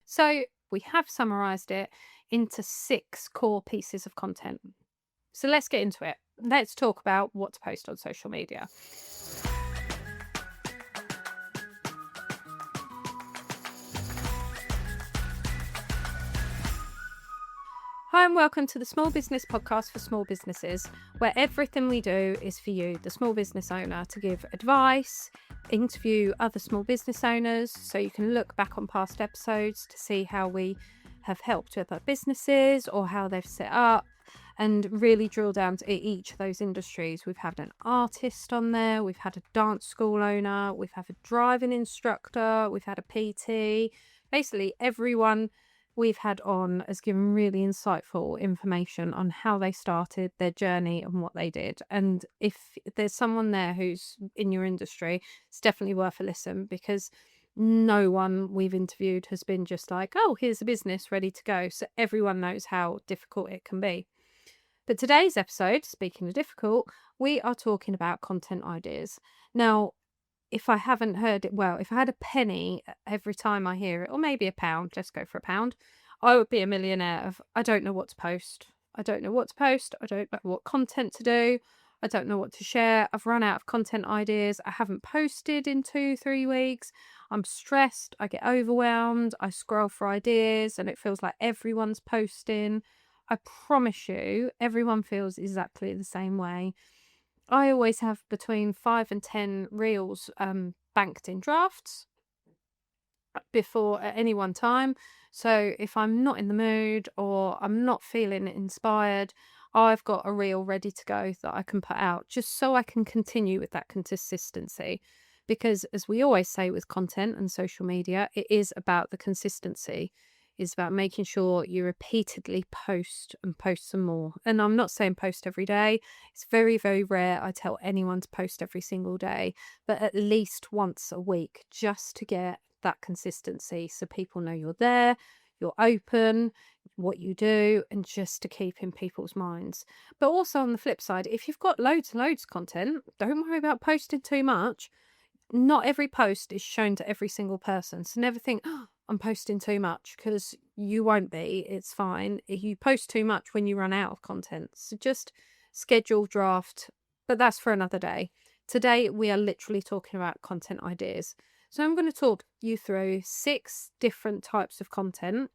So we have summarized it into 6 core pieces of content. So let's get into it. Let's talk about what to post on social media. Hi, and welcome to the Small Business Podcast for small businesses, where everything we do is for you, the small business owner, to give advice, interview other small business owners so you can look back on past episodes to see how we have helped other businesses or how they've set up, and really drill down to each of those industries. We've had an artist on there, we've had a dance school owner, we've had a driving instructor, we've had a PT. Basically, everyone we've had on has given really insightful information on how they started their journey and what they did. And if there's someone there who's in your industry, it's definitely worth a listen, because no one we've interviewed has been just like, oh, here's a business ready to go. So everyone knows how difficult it can be. But today's episode, speaking of difficult, we are talking about content ideas. Now, if I haven't heard it well, if I had a penny every time I hear it, or maybe a pound, let's go for a pound, I would be a millionaire of I don't know what to post. I don't know what to post. I don't know what content to do. I don't know what to share. I've run out of content ideas. I haven't posted in 2-3 weeks. I'm stressed. I get overwhelmed. I scroll for ideas and it feels like everyone's posting. I promise you, everyone feels exactly the same way. I always have between 5 and 10 reels banked in drafts before at any one time. So if I'm not in the mood or I'm not feeling inspired, I've got a reel ready to go that I can put out just so I can continue with that consistency. Because as we always say with content and social media, it is about the consistency. It's about making sure you repeatedly post and post some more. And I'm not saying post every day. It's very, very rare I tell anyone to post every single day, but at least once a week, just to get that consistency so people know you're there, you're open, what you do, and just to keep in people's minds. But also on the flip side, if you've got loads and loads of content, don't worry about posting too much. Not every post is shown to every single person. So never think, oh, I'm posting too much, because you won't be. It's fine. You post too much when you run out of content. So just schedule draft, but that's for another day. Today, we are literally talking about content ideas. So I'm going to talk you through 6 different types of content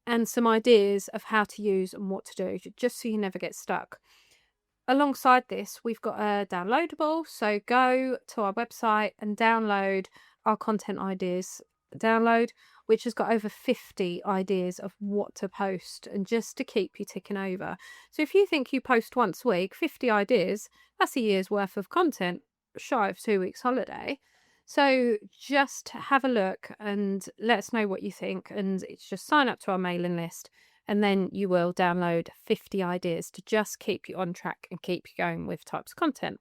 and some ideas of how to use and what to do, just so you never get stuck. Alongside this, we've got a downloadable. So go to our website and download our content ideas download, which has got over 50 ideas of what to post, and just to keep you ticking over. So if you think you post once a week, 50 ideas, that's a year's worth of content, shy of 2 weeks holiday. So just have a look and let us know what you think. And it's just sign up to our mailing list, and then you will download 50 ideas to just keep you on track and keep you going with types of content.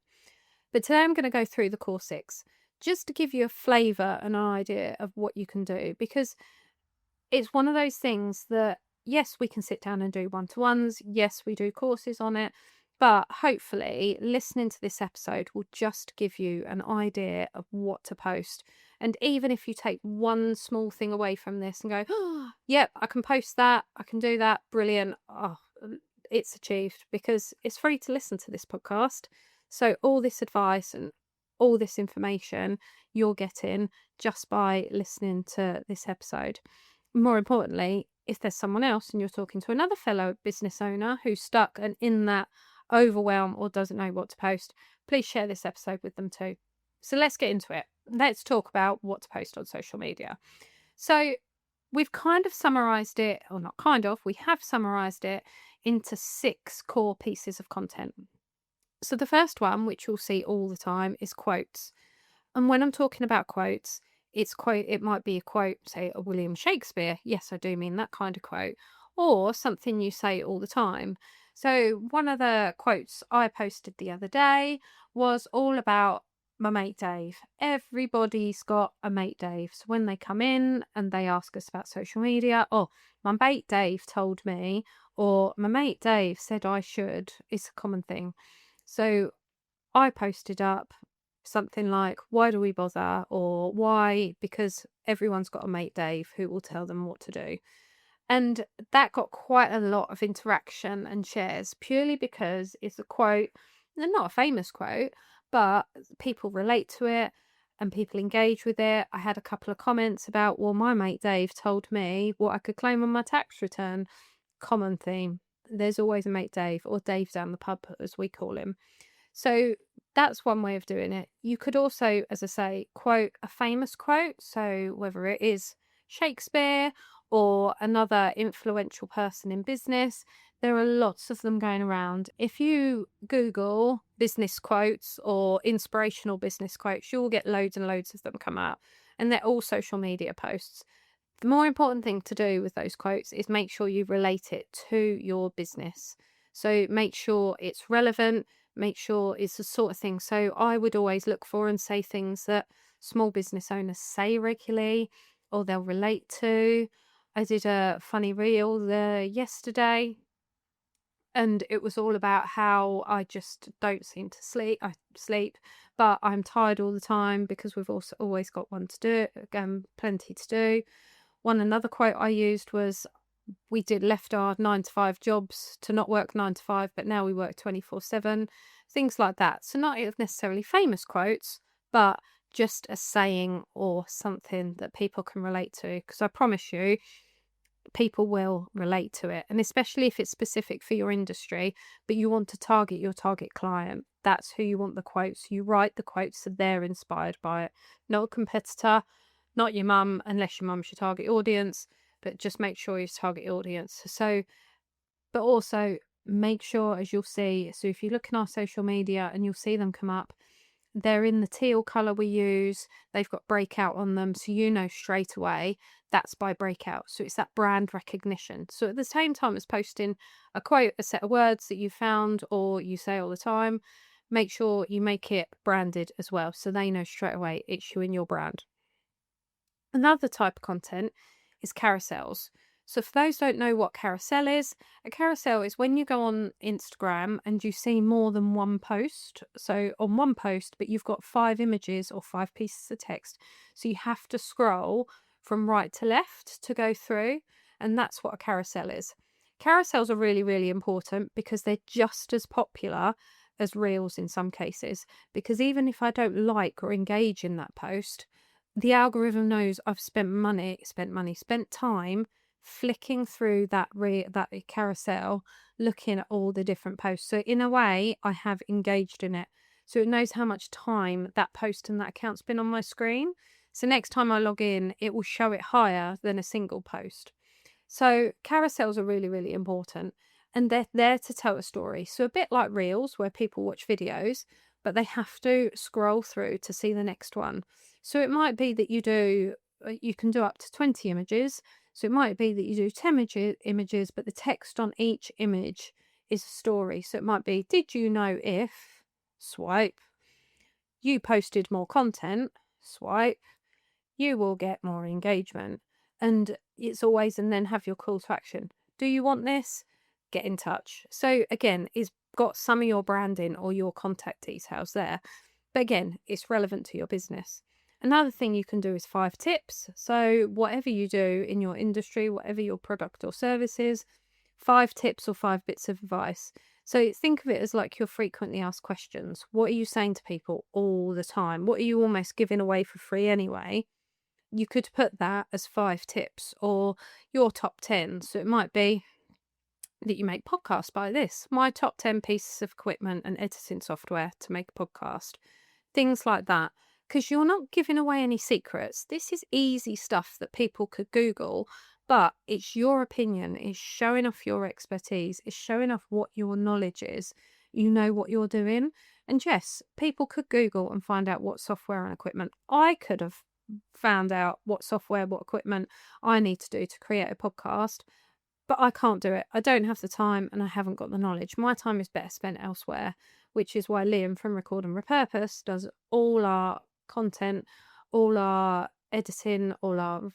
But today I'm going to go through the core 6 just to give you a flavour and an idea of what you can do, because it's one of those things that, yes, we can sit down and do one-to-ones. Yes, we do courses on it. But hopefully listening to this episode will just give you an idea of what to post. And even if you take one small thing away from this and go, oh, yep, I can post that, I can do that, brilliant. Oh, it's achieved, because it's free to listen to this podcast. So all this advice and all this information you're getting just by listening to this episode. More importantly, if there's someone else and you're talking to another fellow business owner who's stuck and in that overwhelm or doesn't know what to post, please share this episode with them too. So let's get into it. Let's talk about what to post on social media. So we've kind of summarized it, or not kind of, we have summarized it into 6 core pieces of content. So the first one, which you'll see all the time, is quotes. And when I'm talking about quotes, it might be a quote, say, a William Shakespeare. Yes, I do mean that kind of quote. Or something you say all the time. So one of the quotes I posted the other day was all about my mate Dave. Everybody's got a mate Dave. So when they come in and they ask us about social media, oh, my mate Dave told me, or my mate Dave said I should, it's a common thing. So I posted up something like, why do we bother? Or why? Because everyone's got a mate Dave who will tell them what to do. And that got quite a lot of interaction and shares purely because it's a quote, and not a famous quote, but people relate to it and people engage with it. I had a couple of comments about, well, my mate Dave told me what I could claim on my tax return. Common theme. There's always a mate Dave, or Dave down the pub, as we call him. So that's one way of doing it. You could also, as I say, quote a famous quote. So whether it is Shakespeare or another influential person in business, there are lots of them going around. If you Google business quotes or inspirational business quotes, you'll get loads and loads of them come up. And they're all social media posts. The more important thing to do with those quotes is make sure you relate it to your business. So make sure it's relevant, make sure it's the sort of thing. So I would always look for and say things that small business owners say regularly or they'll relate to. I did a funny reel yesterday, and it was all about how I just don't seem to sleep. I sleep, but I'm tired all the time because we've also always got one to do, plenty to do. Another quote I used was, we left our 9 to 5 jobs to not work 9 to 5, but now we work 24/7, things like that. So not necessarily famous quotes, but just a saying or something that people can relate to, because I promise you, people will relate to it. And especially if it's specific for your industry, but you want to target your target client, that's who you want the quotes. You write the quotes so they're inspired by it, not a competitor, not your mum, unless your mum's your target audience, but just make sure your target audience. So, but also make sure, as you'll see, so if you look in our social media and you'll see them come up, they're in the teal colour we use. They've got breakout on them. So you know straight away that's by breakout. So it's that brand recognition. So at the same time as posting a quote, a set of words that you found or you say all the time, make sure you make it branded as well. So they know straight away it's you and your brand. Another type of content is carousels. So for those who don't know what carousel is, a carousel is when you go on Instagram and you see more than one post. So on one post, but you've got 5 images or 5 pieces of text. So you have to scroll from right to left to go through. And that's what a carousel is. Carousels are really, really important because they're just as popular as reels in some cases. Because even if I don't like or engage in that post, the algorithm knows I've spent time flicking through that carousel, looking at all the different posts. So in a way, I have engaged in it. So it knows how much time that post and that account's been on my screen. So next time I log in, it will show it higher than a single post. So carousels are really, really important, and they're there to tell a story. So a bit like reels where people watch videos, but they have to scroll through to see the next one. So it might be that you can do up to 20 images. So it might be that you do 10 images, but the text on each image is a story. So it might be, did you know if, swipe, you posted more content, swipe, you will get more engagement. And it's always, and then have your call to action. Do you want this? Get in touch. So again, it's got some of your branding or your contact details there. But again, it's relevant to your business. Another thing you can do is 5 tips. So whatever you do in your industry, whatever your product or service is, 5 tips or 5 bits of advice. So think of it as like your frequently asked questions. What are you saying to people all the time? What are you almost giving away for free anyway? You could put that as 5 tips or your top 10. So it might be that you make podcasts by this. My top 10 pieces of equipment and editing software to make a podcast. Things like that. Because you're not giving away any secrets. This is easy stuff that people could Google, but it's your opinion. It's showing off your expertise. It's showing off what your knowledge is. You know what you're doing. And yes, people could Google and find out what software and equipment. I could have found out what software, what equipment I need to do to create a podcast, but I can't do it. I don't have the time and I haven't got the knowledge. My time is better spent elsewhere, which is why Liam from Record and Repurpose does all our content, all our editing, all our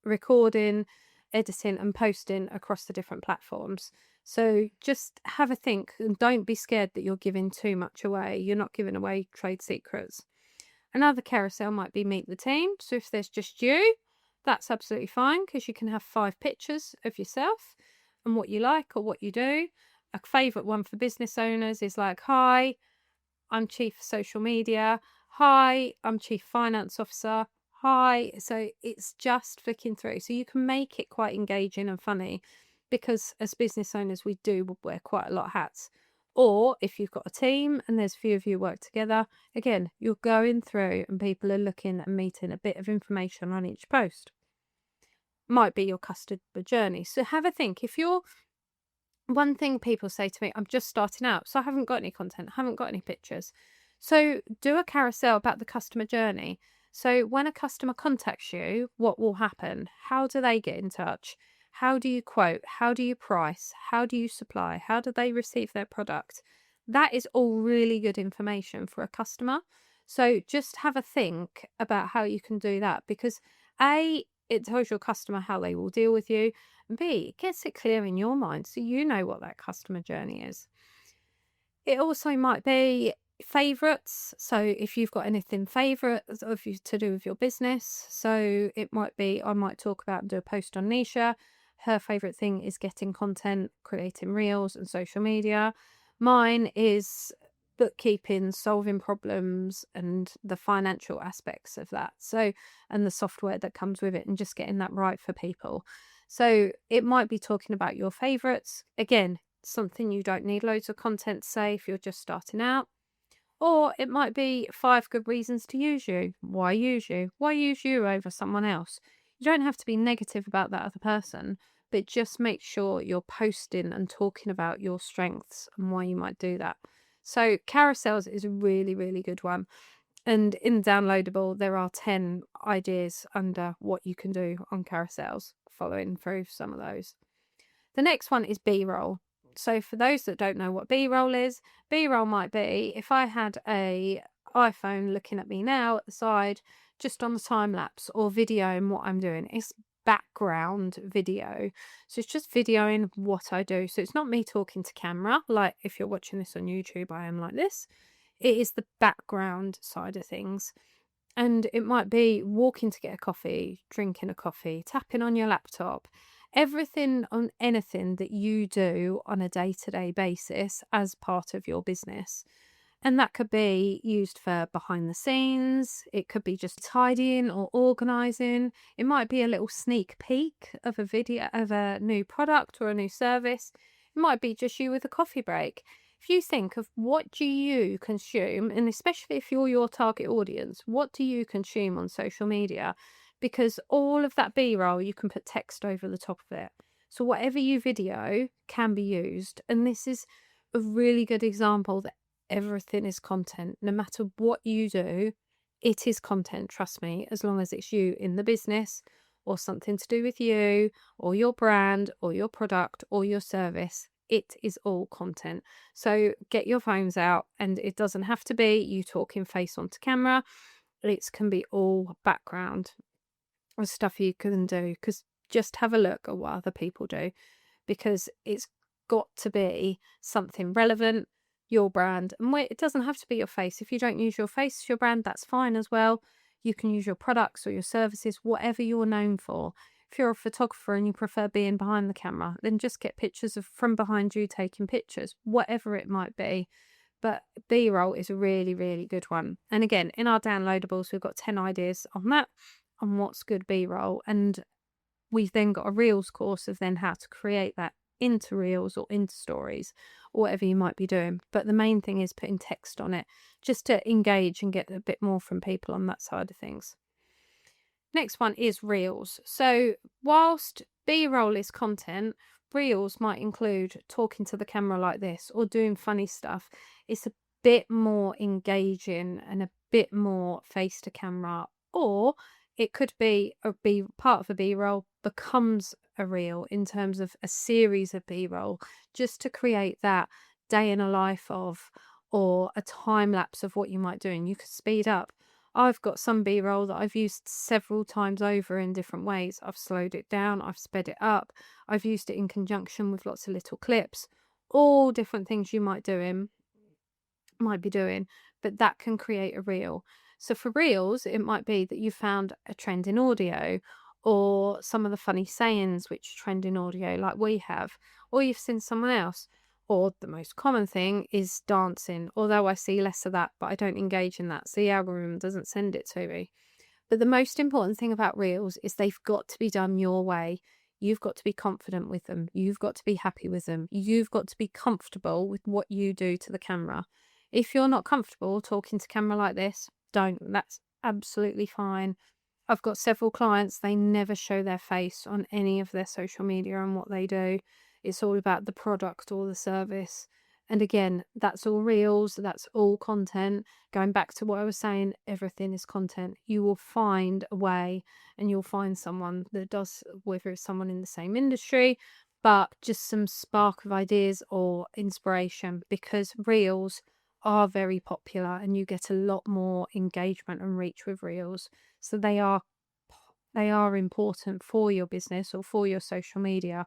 recording, editing and posting across the different platforms. So just have a think and don't be scared that you're giving too much away. You're not giving away trade secrets. Another carousel might be meet the team. So if there's just you, that's absolutely fine because you can have 5 pictures of yourself and what you like or what you do. A favourite one for business owners is like, hi, I'm Chief Social Media. Hi, I'm Chief Finance Officer. Hi. So it's just flicking through. So you can make it quite engaging and funny because as business owners, we do wear quite a lot of hats. Or if you've got a team and there's a few of you work together, again, you're going through and people are looking and meeting a bit of information on each post. Might be your customer journey. So have a think. If you're one thing people say to me, I'm just starting out, so I haven't got any content, haven't got any pictures. So do a carousel about the customer journey. So when a customer contacts you, what will happen? How do they get in touch? How do you quote? How do you price? How do you supply? How do they receive their product? That is all really good information for a customer. So just have a think about how you can do that because A, it tells your customer how they will deal with you. B, it gets it clear in your mind so you know what that customer journey is. It also might be favorites. So if you've got anything favorite of you to do with your business, so it might be I might talk about and do a post on Nisha. Her favorite thing is getting content, creating reels and social media. Mine is bookkeeping, solving problems and the financial aspects of that. So, and the software that comes with it and just getting that right for people. So it might be talking about your favorites. Again, something you don't need loads of content to say if you're just starting out. Or it might be 5 good reasons to use you. Why use you? Why use you over someone else? You don't have to be negative about that other person, but just make sure you're posting and talking about your strengths and why you might do that. So carousels is a really, really good one. And in downloadable, there are 10 ideas under what you can do on carousels, following through some of those. The next one is B-roll. So for those that don't know what B-roll is, B-roll might be if I had a iPhone looking at me now at the side, just on the time lapse or videoing what I'm doing. It's background video. So it's just videoing what I do. So it's not me talking to camera. Like if you're watching this on YouTube, I am like this. It is the background side of things. And it might be walking to get a coffee, drinking a coffee, tapping on your laptop, everything on anything that you do on a day-to-day basis as part of your business. And that could be used for behind the scenes. It could be just tidying or organizing. It might be a little sneak peek of a video of a new product or a new service. It might be just you with a coffee break. If you think of what do you consume, and especially if you're your target audience, what do you consume on social media? Because all of that B-roll, you can put text over the top of it. So whatever you video can be used. And this is a really good example that everything is content. No matter what you do, it is content, trust me, as long as it's you in the business or something to do with you or your brand or your product or your service. It is all content. So get your phones out, and it doesn't have to be you talking face onto camera. It can be all background or stuff you can do, because just have a look at what other people do, because it's got to be something relevant, your brand. And it doesn't have to be your face. If you don't use your face as your brand, that's fine as well. You can use your products or your services, whatever you're known for. If you're a photographer and you prefer being behind the camera, then just get pictures of from behind you taking pictures, whatever it might be. But B-roll is a really, really good one. And again, in our downloadables, we've got 10 ideas on that, on what's good B-roll. And we've then got a Reels course of then how to create that into Reels or into stories, or whatever you might be doing. But the main thing is putting text on it, just to engage and get a bit more from people on that side of things. Next one is Reels. So whilst B-roll is content, Reels might include talking to the camera like this or doing funny stuff. It's a bit more engaging and a bit more face to camera, or it could be part of a B-roll becomes a reel in terms of a series of B-roll, just to create that day in a life of, or a time lapse of what you might do, and you could speed up. I've got some B-roll that I've used several times over in different ways. I've slowed it down, I've sped it up, I've used it in conjunction with lots of little clips, all different things you might be doing, but that can create a reel. So for reels, it might be that you found a trend in audio, or some of the funny sayings which trend in audio like we have, or you've seen someone else, or the most common thing is dancing, although I see less of that, but I don't engage in that, so the algorithm doesn't send it to me. But the most important thing about reels is they've got to be done your way. You've got to be confident with them. You've got to be happy with them. You've got to be comfortable with what you do to the camera. If you're not comfortable talking to camera like this, don't. That's absolutely fine. I've got several clients, they never show their face on any of their social media and what they do. It's all about the product or the service. And again, that's all reels, that's all content. Going back to what I was saying, everything is content. You will find a way, and you'll find someone that does, whether it's someone in the same industry, but just some spark of ideas or inspiration, because reels are very popular and you get a lot more engagement and reach with reels. So they are important for your business or for your social media.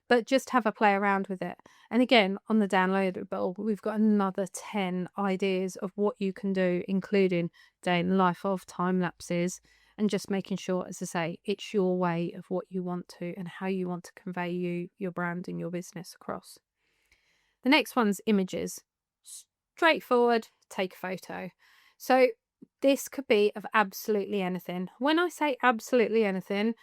But just have a play around with it. And again, on the downloadable, we've got another 10 ideas of what you can do, including day in the life of, time lapses, and just making sure, as I say, it's your way of what you want to and how you want to convey your brand and your business across. The next one's images. Straightforward, take a photo. So this could be of absolutely anything. When I say absolutely anything,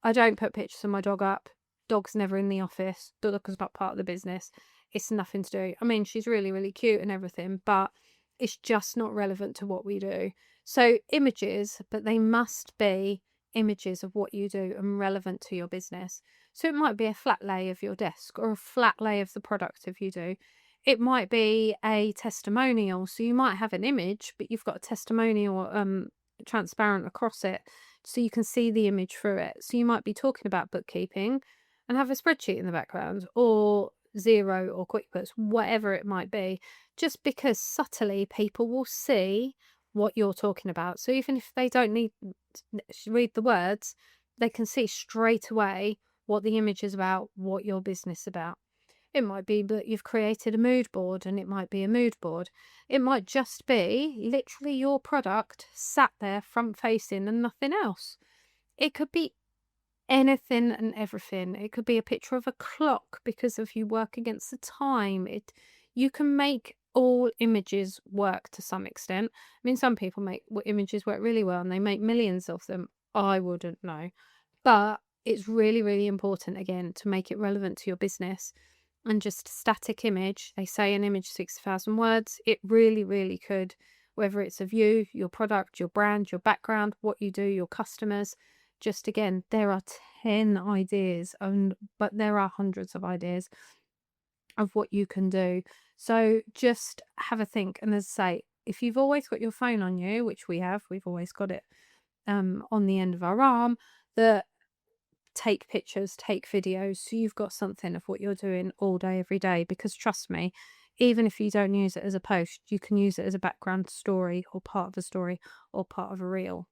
I don't put pictures of my dog up. Dog's never in the office. Dog is not part of the business. It's nothing to do. I mean, she's really, really cute and everything, but it's just not relevant to what we do. So images, but they must be images of what you do and relevant to your business. So it might be a flat lay of your desk or a flat lay of the product if you do. It might be a testimonial. So you might have an image, but you've got a testimonial transparent across it, so you can see the image through it. So you might be talking about bookkeeping and have a spreadsheet in the background, or Xero or QuickBooks, whatever it might be, just because subtly people will see what you're talking about. So even if they don't need to read the words, they can see straight away what the image is about, what your business is about. It might be that you've created a mood board, and it might be a mood board. It might just be literally your product sat there front facing and nothing else. It could be anything and everything. It could be a picture of a clock because if you work against the time. You can make all images work to some extent. I mean, some people make images work really well and they make millions of them. I wouldn't know. But it's really, really important, again, to make it relevant to your business. And just a static image, they say an image 60,000 words. It really, really could, whether it's of you, your product, your brand, your background, what you do, your customers. Just again, there are 10 ideas, but there are hundreds of ideas of what you can do. So just have a think. And as I say, if you've always got your phone on you, which we've always got it on the end of our arm, that take pictures, take videos, so you've got something of what you're doing all day, every day. Because trust me, even if you don't use it as a post, you can use it as a background story or part of a story or part of a reel.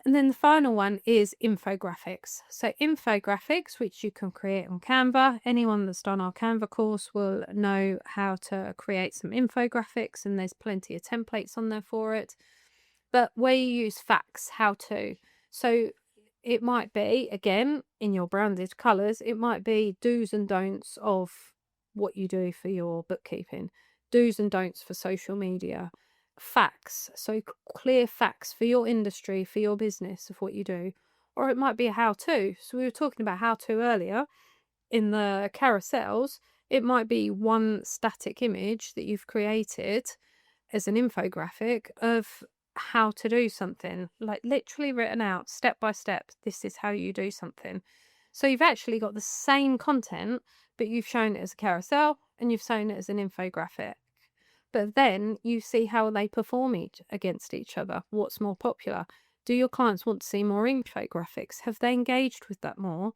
And then the final one is infographics. So infographics, which you can create on Canva. Anyone that's done our Canva course will know how to create some infographics, and there's plenty of templates on there for it. But where you use facts, how to. So it might be, again, in your branded colours, it might be do's and don'ts of what you do for your bookkeeping, do's and don'ts for social media, facts, so clear facts for your industry, for your business, of what you do. Or it might be a how-to. So we were talking about how-to earlier in the carousels. It might be one static image that you've created as an infographic of how to do something, like literally written out step by step. This is how you do something. So you've actually got the same content, but you've shown it as a carousel and you've shown it as an infographic. But then you see how they perform against each other. What's more popular? Do your clients want to see more infographics? Have they engaged with that more?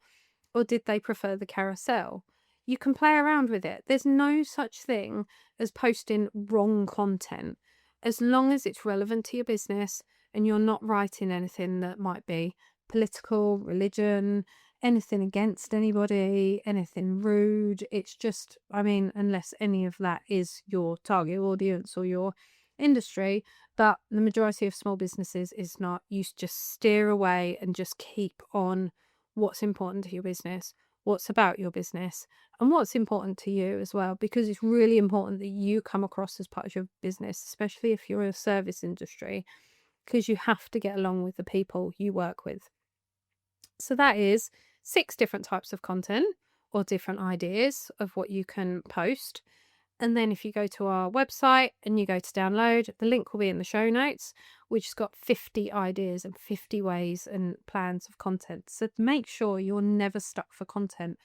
Or did they prefer the carousel? You can play around with it. There's no such thing as posting wrong content. as long as it's relevant to your business and you're not writing anything that might be political, religion, anything against anybody, anything rude. It's just, I mean, unless any of that is your target audience or your industry, but the majority of small businesses is not. You just steer away and just keep on what's important to your business, what's about your business, and what's important to you as well, because it's really important that you come across as part of your business, especially if you're in a service industry, because you have to get along with the people you work with. So that is 6 different types of content or different ideas of what you can post. And then if you go to our website and you go to download, the link will be in the show notes, which has got 50 ideas and 50 ways and plans of content. So make sure you're never stuck for content.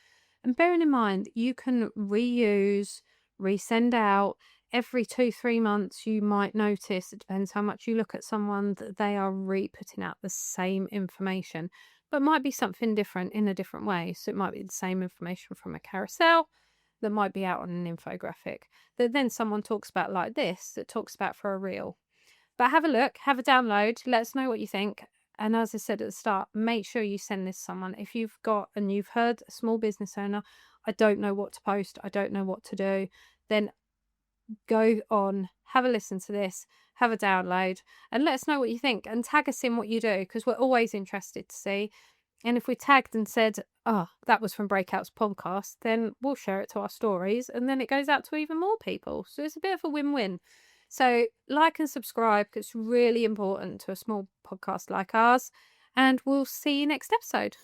And bearing in mind, you can reuse, resend out every 2-3 months. You might notice, it depends how much you look at someone, that they are putting out the same information, but might be something different in a different way. So it might be the same information from a carousel that might be out on an infographic that then someone talks about like this, that talks about for a reel. But have a look, have a download, let us know what you think. And as I said at the start, make sure you send this to someone. If you've got and you've heard a small business owner, I don't know what to post, I don't know what to do, then go on, have a listen to this, have a download, and let us know what you think, and tag us in what you do, because we're always interested to see. And if we tagged and said, oh, that was from Breakout's podcast, then we'll share it to our stories, and then it goes out to even more people. So it's a bit of a win-win. So like and subscribe, because it's really important to a small podcast like ours. And we'll see you next episode.